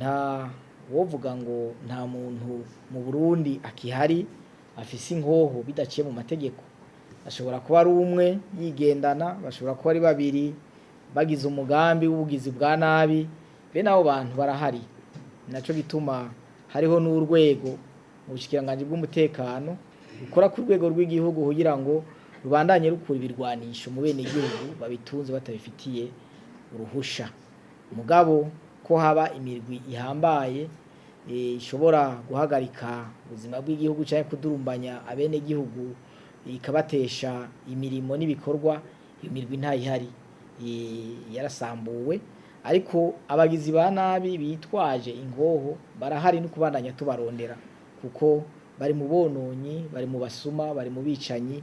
nta wovuga ngo nta muntu mu Burundi akihari afise inkoho bidaciye mu mategeko. Ashobora kuba ari umwe yigendana, bashobora kuba ari babiri bagize umugambi w'ubugizi bwa nabi, bene abo bantu barahari. Naco gituma hariho n'urwego mu bushikiranganji bw'umutekano rukora ku rwego rw'igihugu kugira ngo rubandanye rukura ibirwanisho mu bene igihugu babitunze batabifitiye uruhusha. Mugabo ko haba imirwi ihambaye ishobora guhagarika ubuzima bw'igihugu canke kudurumbanya abene gihugu ikabatesha imirimo n'ibikorwa, iyo mirwi ntayihari, yarasambuwe. Ariko abagizi ba nabi bitwaje ingoho barahari no kubandanya tubarondera, kuko bari mu bononyi, bari mu basuma, bari mu bicanyi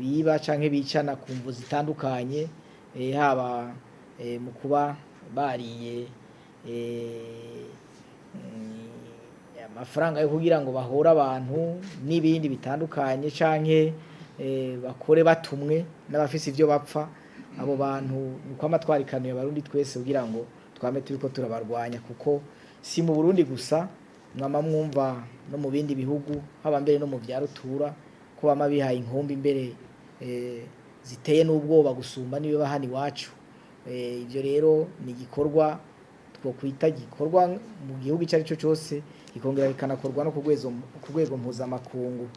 biba canke bicana ku mvu zitandukanye, haba mu kuba bariye amafaranga yo kugira ngo bahore abantu n'ibindi bitandukanye, canke bakore batumwe n'abafise ivyo bapfa. Abo bantu nuko amatwarikanuye abarundi twese kugira ngo twame turiko turabarwanya, kuko si mu Burundi gusa, mwama mwumva no mu bindi bihugu, haba mbere no mu vya rutura, ko bama bihaye inkumbi mbere ziteye n'ubwoba gusumba niyo bahani iwacu. Ivyo rero ni igikorwa twokwita gikorwa mu gihugu icyo ari cyo cyose, gikongera bikanakorwa no ku rwego mpuzamakungu.